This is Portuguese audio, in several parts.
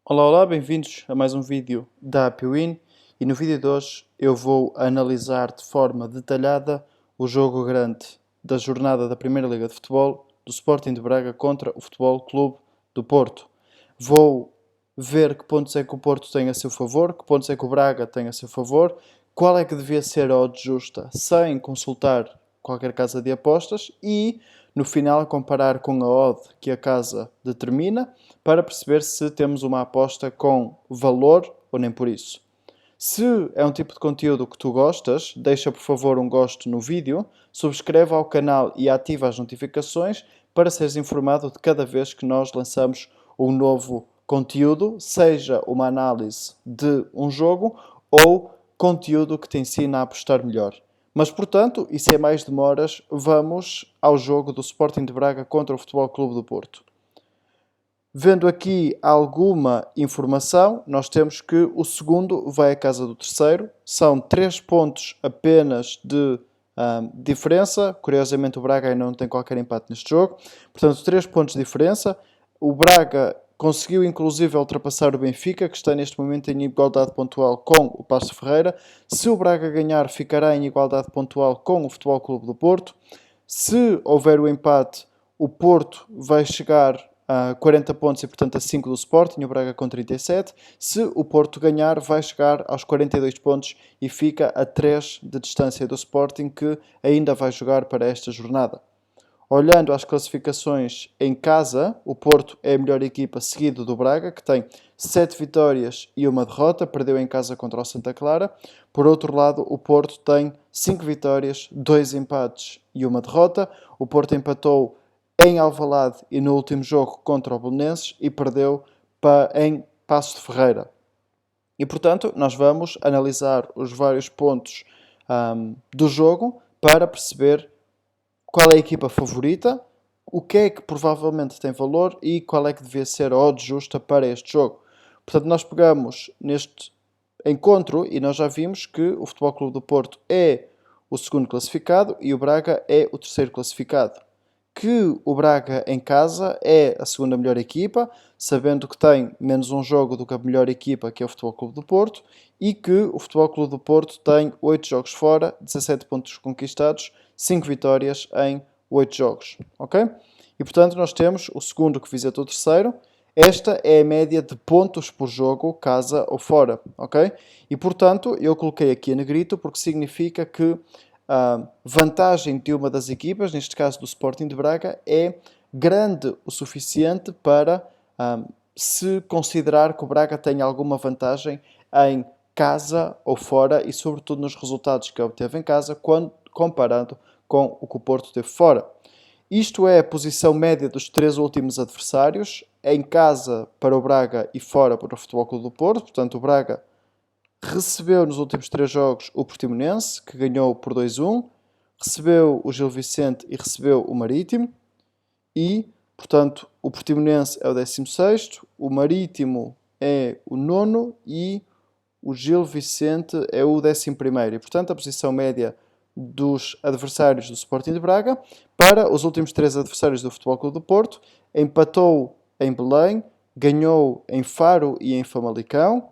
Olá, olá, bem-vindos a mais um vídeo da AppWin e no vídeo de hoje eu vou analisar de forma detalhada o jogo grande da jornada da Primeira Liga de Futebol do Sporting de Braga contra o Futebol Clube do Porto. Vou ver que pontos é que o Porto tem a seu favor, que pontos é que o Braga tem a seu favor, qual é que devia ser a odd justa sem consultar qualquer casa de apostas e no final comparar com a odd que a casa determina para perceber se temos uma aposta com valor ou nem por isso. Se é um tipo de conteúdo que tu gostas, deixa por favor um gosto no vídeo, subscreve ao canal e ativa as notificações para seres informado de cada vez que nós lançamos um novo conteúdo, seja uma análise de um jogo ou conteúdo que te ensina a apostar melhor. Mas, portanto, e sem mais demoras, vamos ao jogo do Sporting de Braga contra o Futebol Clube do Porto. Vendo aqui alguma informação, nós temos que o segundo vai à casa do terceiro. São 3 pontos apenas de diferença. Curiosamente, o Braga ainda não tem qualquer empate neste jogo. Portanto, 3 pontos de diferença. O Braga conseguiu, inclusive, ultrapassar o Benfica, que está neste momento em igualdade pontual com o Paços de Ferreira. Se o Braga ganhar, ficará em igualdade pontual com o Futebol Clube do Porto. Se houver o empate, o Porto vai chegar a 40 pontos e, portanto, a 5 do Sporting, o Braga com 37. Se o Porto ganhar, vai chegar aos 42 pontos e fica a 3 de distância do Sporting, que ainda vai jogar para esta jornada. Olhando às classificações em casa, o Porto é a melhor equipa, seguido do Braga, que tem 7 vitórias e uma derrota, perdeu em casa contra o Santa Clara. Por outro lado, o Porto tem 5 vitórias, 2 empates e uma derrota. O Porto empatou em Alvalade e no último jogo contra o Belenenses e perdeu em Paços de Ferreira. E, portanto, nós vamos analisar os vários pontos do jogo para perceber qual é a equipa favorita, o que é que provavelmente tem valor e qual é que devia ser a odd justa para este jogo. Portanto, nós pegamos neste encontro e nós já vimos que o Futebol Clube do Porto é o segundo classificado e o Braga é o terceiro classificado. Que o Braga em casa é a segunda melhor equipa, sabendo que tem menos um jogo do que a melhor equipa, que é o Futebol Clube do Porto, e que o Futebol Clube do Porto tem 8 jogos fora, 17 pontos conquistados, 5 vitórias em 8 jogos, ok? E portanto nós temos o segundo que visita o terceiro. Esta é a média de pontos por jogo, casa ou fora, ok? E portanto eu coloquei aqui a negrito porque significa que a vantagem de uma das equipas, neste caso do Sporting de Braga, é grande o suficiente para se considerar que o Braga tem alguma vantagem em casa ou fora e sobretudo nos resultados que obteve em casa quando comparado com o que o Porto teve fora. Isto é a posição média dos 3 últimos adversários, em casa para o Braga e fora para o Futebol Clube do Porto. Portanto, o Braga recebeu nos últimos 3 jogos o Portimonense, que ganhou por 2-1, recebeu o Gil Vicente e recebeu o Marítimo, e, portanto, o Portimonense é o 16º, o Marítimo é o 9º e o Gil Vicente é o 11º. E, portanto, a posição média dos adversários do Sporting de Braga para os últimos 3 adversários do Futebol Clube do Porto: empatou em Belém, ganhou em Faro e em Famalicão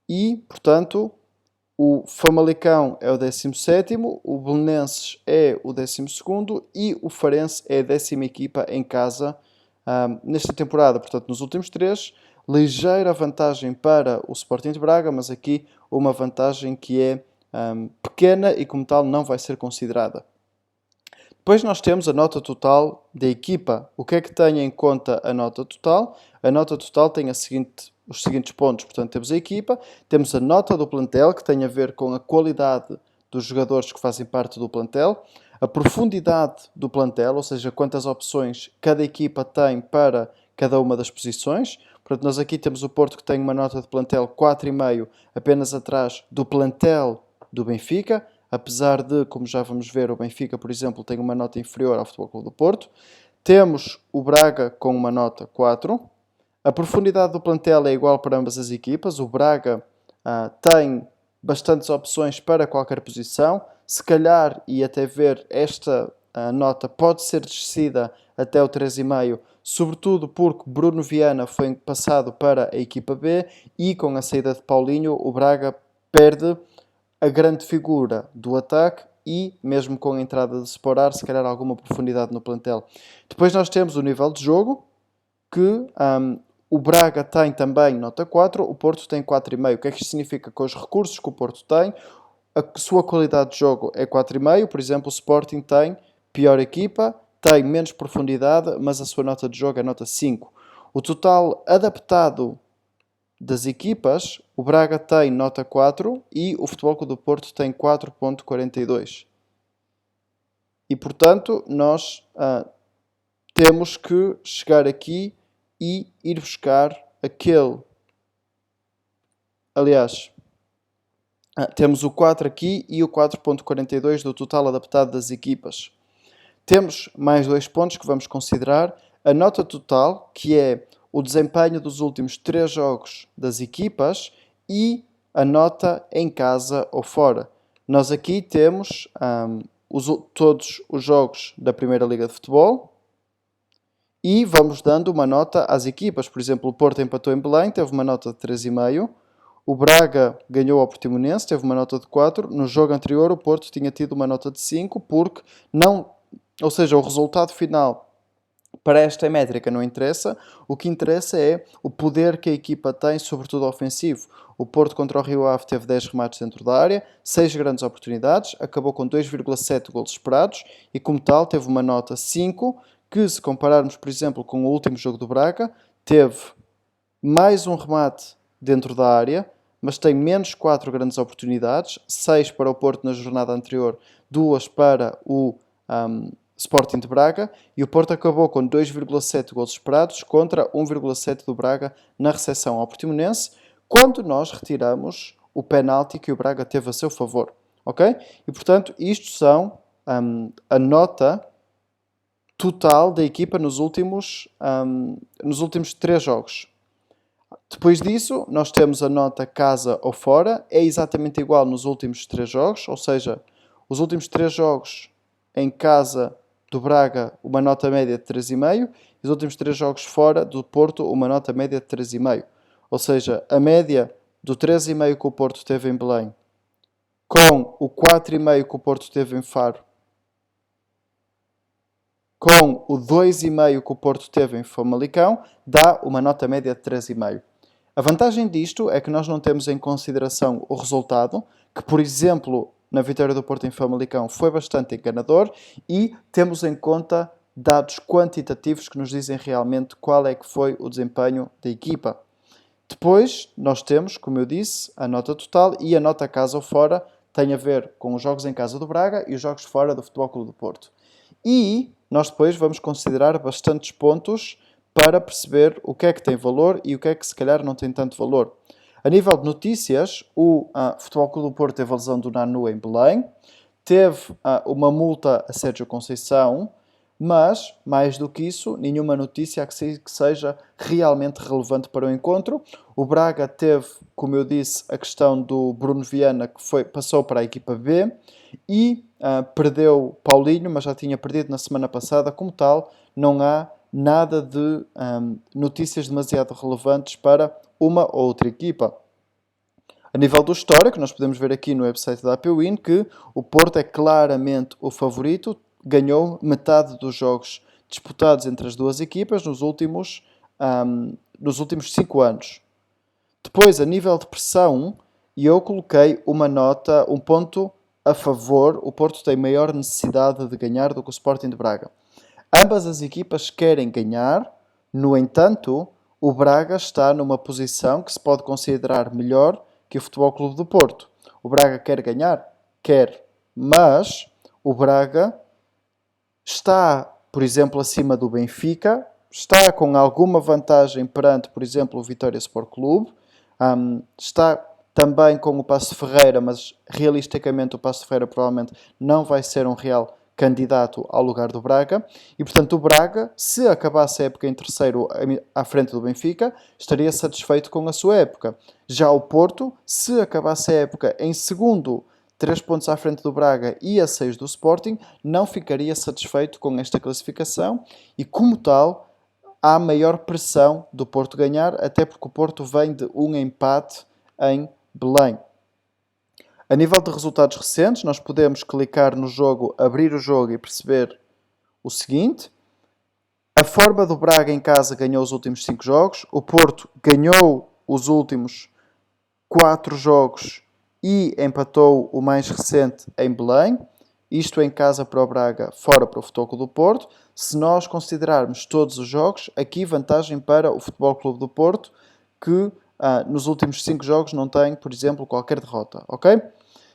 e, portanto, o Famalicão é o 17º, o Belenenses é o 12º e o Farense é a 10ª equipa em casa nesta temporada. Portanto, nos últimos 3, ligeira vantagem para o Sporting de Braga, mas aqui uma vantagem que é pequena e como tal não vai ser considerada. Depois nós temos a nota total da equipa. O que é que tem em conta a nota total? A nota total tem os seguintes pontos. Portanto, temos a equipa, temos a nota do plantel, que tem a ver com a qualidade dos jogadores que fazem parte do plantel, a profundidade do plantel, ou seja, quantas opções cada equipa tem para cada uma das posições. Portanto, nós aqui temos o Porto, que tem uma nota de plantel 4,5, apenas atrás do plantel do Benfica, apesar de, como já vamos ver, o Benfica, por exemplo, tem uma nota inferior ao Futebol Clube do Porto. Temos o Braga com uma nota 4. A profundidade do plantel é igual para ambas as equipas. O Braga tem bastantes opções para qualquer posição. Se calhar, e até ver esta a nota pode ser descida até o 3,5, sobretudo porque Bruno Viana foi passado para a equipa B e com a saída de Paulinho o Braga perde a grande figura do ataque e mesmo com a entrada de Sporar, se calhar alguma profundidade no plantel. Depois nós temos o nível de jogo, que o Braga tem também nota 4, o Porto tem 4,5. O que é que isto significa? Com os recursos que o Porto tem, a sua qualidade de jogo é 4,5. Por exemplo, o Sporting tem pior equipa, tem menos profundidade, mas a sua nota de jogo é nota 5. O total adaptado das equipas, o Braga tem nota 4 e o Futebol Clube do Porto tem 4,42. E, portanto, nós temos que chegar aqui e ir buscar aquele... Aliás, temos o 4 aqui e o 4,42 do total adaptado das equipas. Temos mais 2 pontos que vamos considerar. A nota total, que é o desempenho dos últimos 3 jogos das equipas, e a nota em casa ou fora. Nós aqui temos todos os jogos da Primeira Liga de Futebol e vamos dando uma nota às equipas. Por exemplo, o Porto empatou em Belém, teve uma nota de 3,5. O Braga ganhou ao Portimonense, teve uma nota de 4. No jogo anterior, o Porto tinha tido uma nota de 5, porque não... Ou seja, o resultado final para esta métrica não interessa. O que interessa é o poder que a equipa tem, sobretudo ofensivo. O Porto contra o Rio Ave teve 10 remates dentro da área, 6 grandes oportunidades, acabou com 2,7 golos esperados e, como tal, teve uma nota 5, que, se compararmos, por exemplo, com o último jogo do Braga, teve mais um remate dentro da área, mas tem menos 4 grandes oportunidades, 6 para o Porto na jornada anterior, 2 para o Sporting de Braga, e o Porto acabou com 2,7 golos esperados contra 1,7 do Braga na recepção ao Portimonense, quando nós retiramos o penalti que o Braga teve a seu favor. Ok? E, portanto, isto são a nota total da equipa nos últimos 3 jogos. Depois disso, nós temos a nota casa ou fora, é exatamente igual nos últimos 3 jogos, ou seja, os últimos 3 jogos em casa do Braga, uma nota média de 3,5, e os últimos 3 jogos fora do Porto, uma nota média de 3,5. Ou seja, a média do 3,5 que o Porto teve em Belém, com o 4,5 que o Porto teve em Faro, com o 2,5 que o Porto teve em Famalicão, dá uma nota média de 3,5. A vantagem disto é que nós não temos em consideração o resultado, que, por exemplo, na vitória do Porto em Famalicão foi bastante enganador, e temos em conta dados quantitativos que nos dizem realmente qual é que foi o desempenho da equipa. Depois, nós temos, como eu disse, a nota total, e a nota casa ou fora tem a ver com os jogos em casa do Braga e os jogos fora do Futebol Clube do Porto. E nós depois vamos considerar bastantes pontos para perceber o que é que tem valor e o que é que se calhar não tem tanto valor. A nível de notícias, o Futebol Clube do Porto teve a lesão do Nanu em Belém, teve uma multa a Sérgio Conceição, mas, mais do que isso, nenhuma notícia que seja realmente relevante para o encontro. O Braga teve, como eu disse, a questão do Bruno Viana, que passou para a equipa B, e perdeu Paulinho, mas já tinha perdido na semana passada. Como tal, não há nada de notícias demasiado relevantes para uma ou outra equipa. A nível do histórico, nós podemos ver aqui no website da APWin que o Porto é claramente o favorito, ganhou metade dos jogos disputados entre as duas equipas nos últimos 5 anos. Depois, a nível de pressão, eu coloquei uma nota, um ponto a favor. O Porto tem maior necessidade de ganhar do que o Sporting de Braga. Ambas as equipas querem ganhar, no entanto, o Braga está numa posição que se pode considerar melhor que o Futebol Clube do Porto. O Braga quer ganhar? Quer. Mas o Braga está, por exemplo, acima do Benfica, está com alguma vantagem perante, por exemplo, o Vitória Sport Clube, está também com o Paço de Ferreira, mas realisticamente o Paço de Ferreira provavelmente não vai ser um real candidato ao lugar do Braga, e portanto o Braga, se acabasse a época em terceiro à frente do Benfica, estaria satisfeito com a sua época. Já o Porto, se acabasse a época em segundo, 3 pontos à frente do Braga e a 6 do Sporting, não ficaria satisfeito com esta classificação e, como tal, há maior pressão do Porto ganhar, até porque o Porto vem de um empate em Belém. A nível de resultados recentes, nós podemos clicar no jogo, abrir o jogo e perceber o seguinte: a forma do Braga em casa ganhou os últimos 5 jogos, o Porto ganhou os últimos 4 jogos e empatou o mais recente em Belém. Isto em casa para o Braga, fora para o Futebol Clube do Porto. Se nós considerarmos todos os jogos, aqui vantagem para o Futebol Clube do Porto, que nos últimos 5 jogos não tem, por exemplo, qualquer derrota, ok?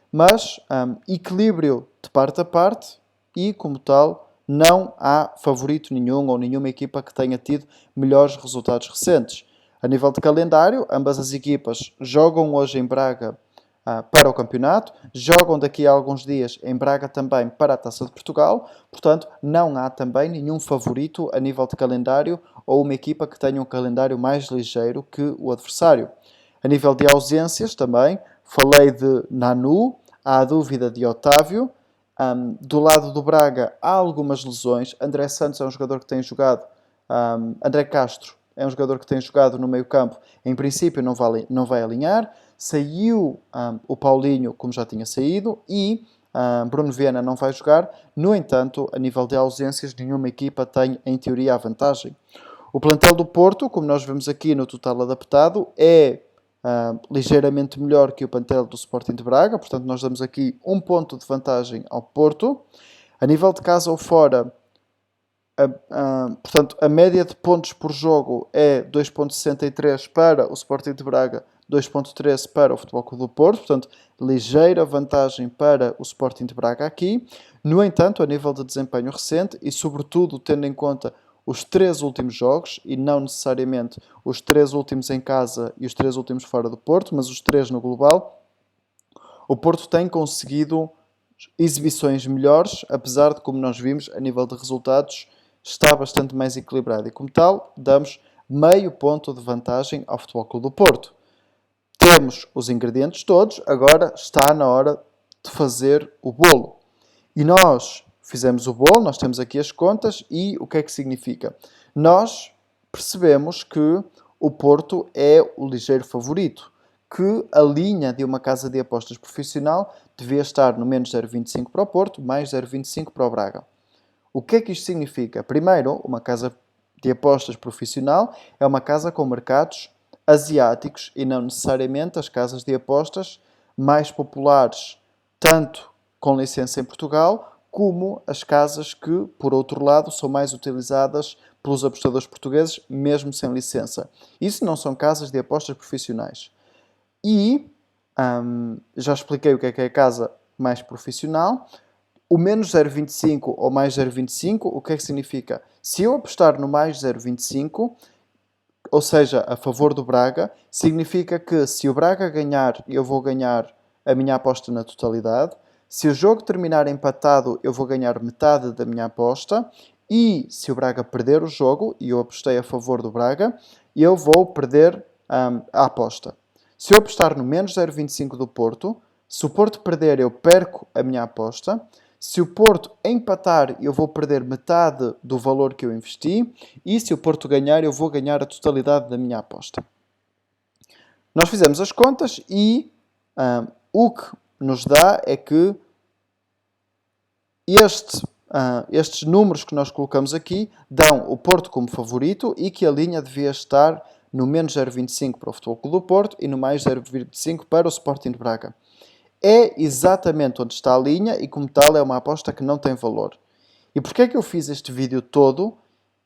Mas equilíbrio de parte a parte e, como tal, não há favorito nenhum ou nenhuma equipa que tenha tido melhores resultados recentes. A nível de calendário, ambas as equipas jogam hoje em Braga para o campeonato, jogam daqui a alguns dias em Braga também para a Taça de Portugal, portanto não há também nenhum favorito a nível de calendário ou uma equipa que tenha um calendário mais ligeiro que o adversário. A nível de ausências também, falei de Nanu, há a dúvida de Otávio. Do lado do Braga há algumas lesões. André Santos é um jogador que tem jogado, André Castro é um jogador que tem jogado no meio campo, em princípio não vai alinhar. Saiu o Paulinho, como já tinha saído, e Bruno Viana não vai jogar. No entanto, a nível de ausências, nenhuma equipa tem, em teoria, a vantagem. O plantel do Porto, como nós vemos aqui no total adaptado, é ligeiramente melhor que o plantel do Sporting de Braga, portanto nós damos aqui um ponto de vantagem ao Porto. A nível de casa ou fora, portanto, a média de pontos por jogo é 2.63 para o Sporting de Braga, 2.13 para o Futebol Clube do Porto, portanto, ligeira vantagem para o Sporting de Braga aqui. No entanto, a nível de desempenho recente e, sobretudo, tendo em conta os 3 últimos jogos, e não necessariamente os 3 últimos em casa e os 3 últimos fora do Porto, mas os 3 no global, o Porto tem conseguido exibições melhores, apesar de, como nós vimos, a nível de resultados, está bastante mais equilibrado. E, como tal, damos meio ponto de vantagem ao Futebol Clube do Porto. Temos os ingredientes todos, agora está na hora de fazer o bolo. E nós fizemos o bolo, nós temos aqui as contas e o que é que significa? Nós percebemos que o Porto é o ligeiro favorito, que a linha de uma casa de apostas profissional devia estar no menos 0,25 para o Porto, mais 0,25 para o Braga. O que é que isto significa? Primeiro, uma casa de apostas profissional é uma casa com mercados asiáticos e não necessariamente as casas de apostas mais populares, tanto com licença em Portugal, como as casas que, por outro lado, são mais utilizadas pelos apostadores portugueses, mesmo sem licença. Isso não são casas de apostas profissionais. E já expliquei o que é a casa mais profissional. O menos 0,25 ou mais 0,25, o que é que significa? Se eu apostar no mais 0,25, ou seja, a favor do Braga, significa que se o Braga ganhar, eu vou ganhar a minha aposta na totalidade. Se o jogo terminar empatado, eu vou ganhar metade da minha aposta. E se o Braga perder o jogo, e eu apostei a favor do Braga, eu vou perder a aposta. Se eu apostar no menos 0,25 do Porto, se o Porto perder, eu perco a minha aposta. Se o Porto empatar, eu vou perder metade do valor que eu investi. E se o Porto ganhar, eu vou ganhar a totalidade da minha aposta. Nós fizemos as contas e o que nos dá é que estes números que nós colocamos aqui dão o Porto como favorito e que a linha devia estar no menos 0,25 para o Futebol Clube do Porto e no mais 0,25 para o Sporting de Braga. É exatamente onde está a linha e, como tal, é uma aposta que não tem valor. E porquê é que eu fiz este vídeo todo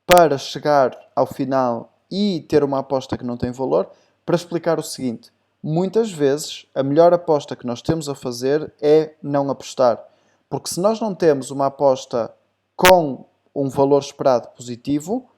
para chegar ao final e ter uma aposta que não tem valor? Para explicar o seguinte: muitas vezes a melhor aposta que nós temos a fazer é não apostar. Porque se nós não temos uma aposta com um valor esperado positivo,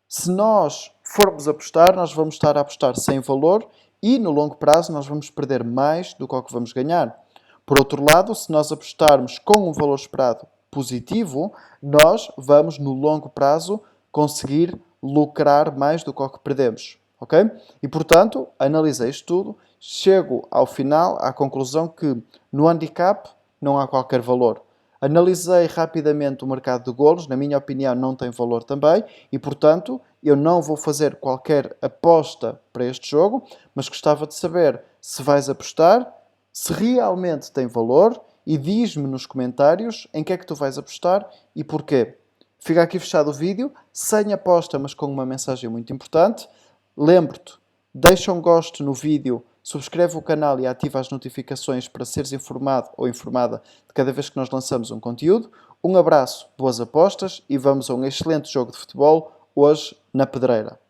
se nós formos apostar, nós vamos estar a apostar sem valor e no longo prazo nós vamos perder mais do que o que vamos ganhar. Por outro lado, se nós apostarmos com um valor esperado positivo, nós vamos no longo prazo conseguir lucrar mais do que o que perdemos. Ok? E portanto, analisei isto tudo, chego ao final, à conclusão que no handicap não há qualquer valor. Analisei rapidamente o mercado de golos, na minha opinião não tem valor também, e portanto eu não vou fazer qualquer aposta para este jogo, mas gostava de saber se vais apostar, se realmente tem valor, e diz-me nos comentários em que é que tu vais apostar e porquê. Fica aqui fechado o vídeo, sem aposta, mas com uma mensagem muito importante. Lembro-te, deixa um gosto no vídeo, subscreve o canal e ativa as notificações para seres informado ou informada de cada vez que nós lançamos um conteúdo. Um abraço, boas apostas e vamos a um excelente jogo de futebol hoje na Pedreira.